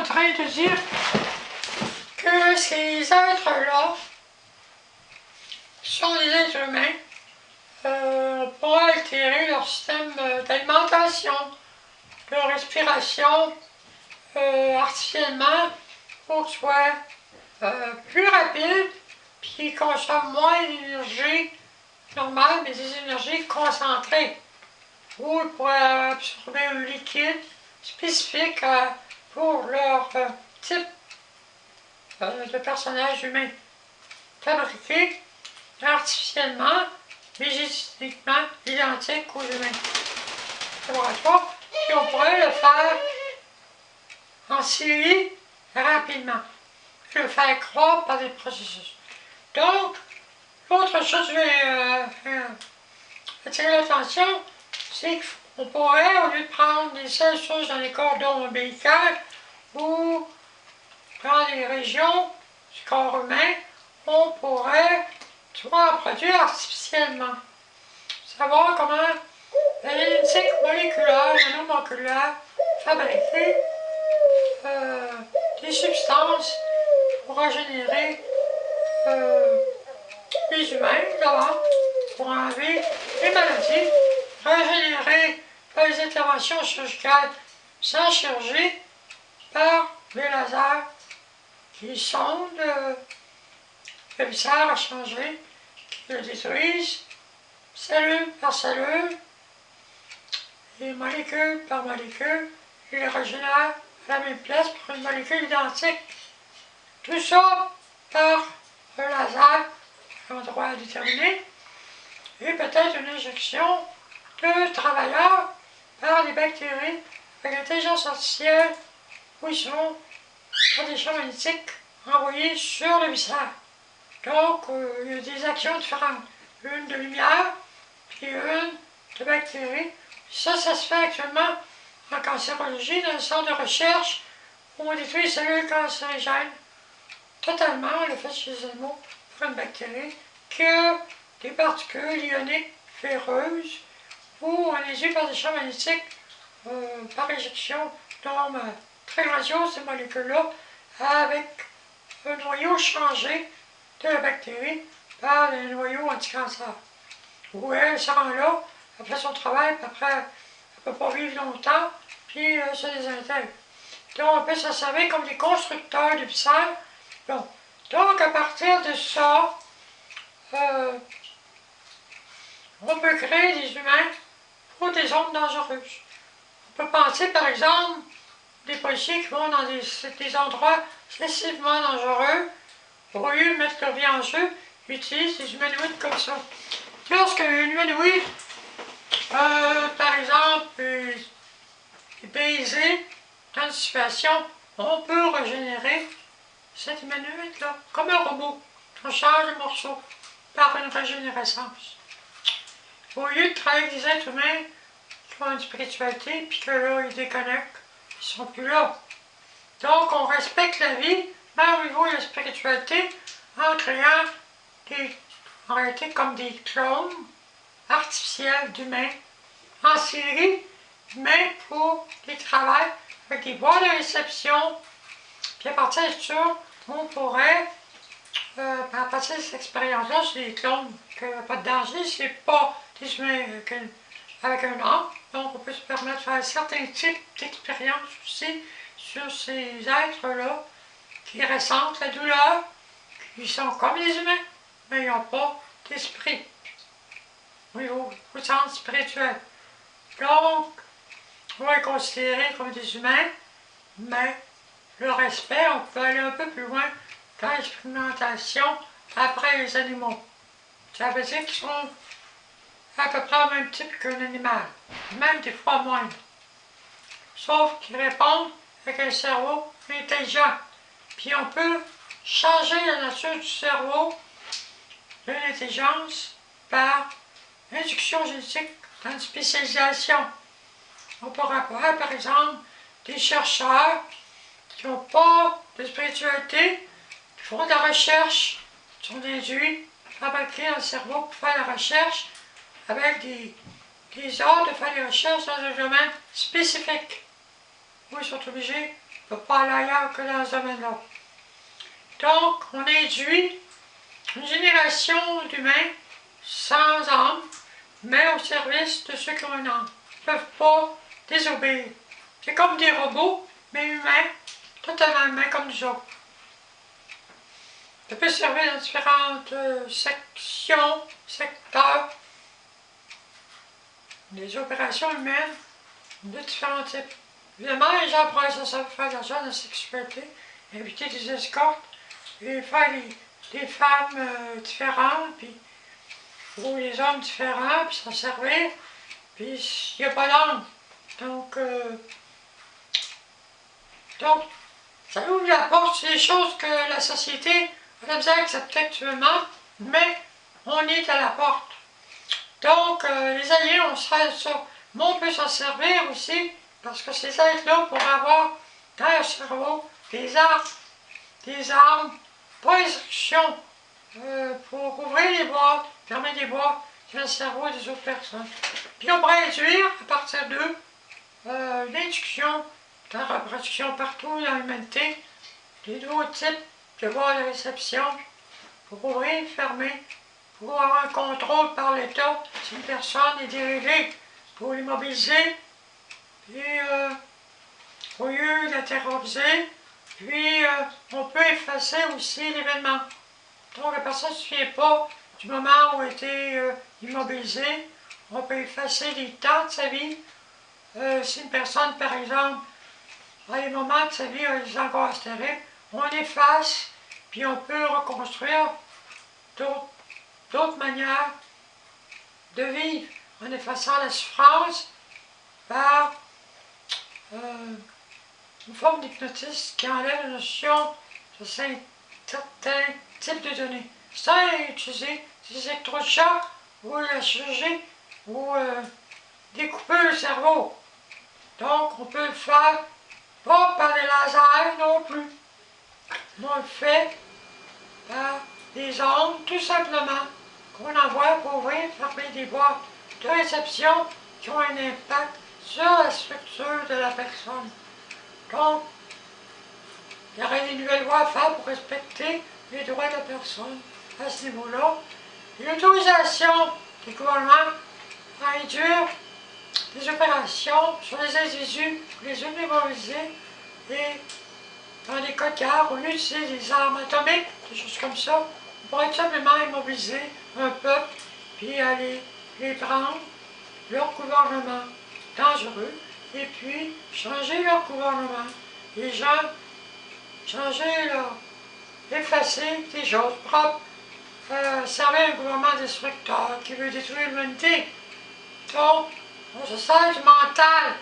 train de dire que ces êtres-là sont des êtres humains. On pourra altérer leur système d'alimentation, de respiration artificiellement pour que ce soit plus rapide puis qu'ils consomment moins d'énergie normale, mais des énergies concentrées. Ou ils pourraient absorber un liquide spécifique pour leur type de personnage humain, fabriqué artificiellement, mais génétiquement identique aux humains. Laboratoire, puis on pourrait le faire en série rapidement, le faire croître par des processus. Donc, l'autre chose que je vais attirer l'attention, c'est qu'on pourrait, au lieu de prendre des seules choses dans les cordons ombilicales ou dans les régions du corps humain, on pourrait en produire artificiellement. Savoir comment la génétique moléculaire, nanomoculaire, fabriquer des substances pour régénérer les humains, d'abord, pour enlever les maladies, régénérer par les interventions chirurgicales sans chirurgie, par les lasers qui sondent le viscère à changer, qui le détruisent cellule par cellule, et molécule par molécule, et les régénèrent à la même place pour une molécule identique. Tout ça par un laser, un endroit déterminé, et peut-être une injection de travailleurs par des bactéries avec l'intelligence artificielle où ils sont par des champs magnétiques envoyés sur le viscère. Donc, il y a des actions différentes. Une de lumière, puis une de bactéries. Ça se fait actuellement en cancérologie, dans le centre de recherche où on détruit les cellules cancérigènes. Totalement, on le fait chez les animaux par une bactérie, que des particules ioniques ferreuses, où on les tue par des champs magnétiques par éjection d'armes très grandioses, ces molécules-là, avec un noyau changé de la bactérie par les noyaux anti-cancer. Où elle se rend là, elle fait son travail, puis après, elle ne peut pas vivre longtemps, puis elle se désintègre. Donc, on peut s'en servir comme des constructeurs de viscères. Bon. Donc, à partir de ça, on peut créer des humains pour des zones dangereuses. On peut penser, par exemple, des policiers qui vont dans des endroits excessivement dangereux, au lieu de mettre leur vie en jeu, ils utilisent des humanoïdes comme ça. Lorsqu'un humanoïde, par exemple, est baisé dans une situation, on peut régénérer cet humanoïde-là, comme un robot. On change de morceau par une régénérescence. Au lieu de travailler avec des êtres humains qui ont une spiritualité, puis que là, ils déconnectent, ils ne sont plus là. Donc, on respecte la vie, même au niveau de la spiritualité, en créant en réalité comme des clones artificiels d'humains en série, mais pour des travails avec des boîtes de réception. Puis à partir de ça, on pourrait, à partir de cette expérience-là, c'est des clones qui n'ont pas de danger, c'est pas des humains avec un âme. Donc on peut se permettre de faire certains types d'expériences aussi sur ces êtres-là qui ressentent la douleur, qui sont comme les humains, mais ils n'ont pas d'esprit au sens spirituel. Donc, on va les considérer comme des humains, mais le respect, on peut aller un peu plus loin dans l'expérimentation après les animaux. Ça veut dire qu'ils sont à peu près au même type qu'un animal, même des fois moindre. Sauf qu'ils répondent avec un cerveau intelligent. Puis on peut changer la nature du cerveau de l'intelligence par induction génétique dans une spécialisation. On pourrait avoir, par exemple, des chercheurs qui n'ont pas de spiritualité, qui font de la recherche, qui sont induits, fabriqués dans le cerveau pour faire la recherche, avec des ordres de faire des recherches dans un domaine spécifique, où ils sont obligés ne peut pas aller ailleurs que dans ce domaine-là. Donc, on induit une génération d'humains sans âme, mais au service de ceux qui ont une âme. Ils ne peuvent pas désobéir. C'est comme des robots, mais humains, totalement humains comme nous autres. Ça peut servir dans différentes sections, secteurs, des opérations humaines de différents types. Évidemment, les gens pourraient s'en servir faire de l'argent dans la sexualité, inviter des escortes, et faire des femmes différentes, puis, ou des hommes différents, puis s'en servir, puis il n'y a pas d'âme. Donc, ça ouvre la porte sur des choses que la société a la misère à accepter actuellement, mais on est à la porte. Donc, les alliés, on sert de ça. Mais on peut s'en servir aussi, parce que ces êtres-là pourraient avoir dans leur cerveau des armes, pas des instructions, pour ouvrir les boîtes, fermer des boîtes dans le cerveau des autres personnes. Puis on pourrait induire, à partir d'eux, une induction dans la reproduction partout dans l'humanité, des nouveaux types de boîtes de réception, pour ouvrir, fermer, pour avoir un contrôle par l'État si une personne est dérivée, pour l'immobiliser, puis au lieu de la terroriser, puis on peut effacer aussi l'événement. Donc la personne ne se souvient pas du moment où elle a été immobilisée, on peut effacer les temps de sa vie. Si une personne, par exemple, à des moments de sa vie a des angoisses terribles, on efface, puis on peut reconstruire d'autres manières de vivre, en effaçant la souffrance par une forme d'hypnotisme qui enlève la notion de certains types de données. Sans utiliser des électrochocs ou la chirurgie ou découper le cerveau. Donc on peut le faire pas par des lasers non plus. Mais on le fait par des ondes tout simplement qu'on envoie pour ouvrir, fermer des boîtes de réception qui ont un impact sur la structure de la personne. Donc, il y aurait des nouvelles voies à faire pour respecter les droits de la personne à ce niveau-là. Et l'autorisation des gouvernements à induire des opérations sur les individus, les immobiliser et dans les cas de guerre, au lieu d'utiliser des armes atomiques, des choses comme ça, on pourrait tout simplement immobiliser un peuple puis aller les prendre, leur gouvernement dangereux, et puis changer leur gouvernement. Les gens effacer des choses propres, servir un gouvernement destructeur qui veut détruire l'humanité. Donc, on se sert du mental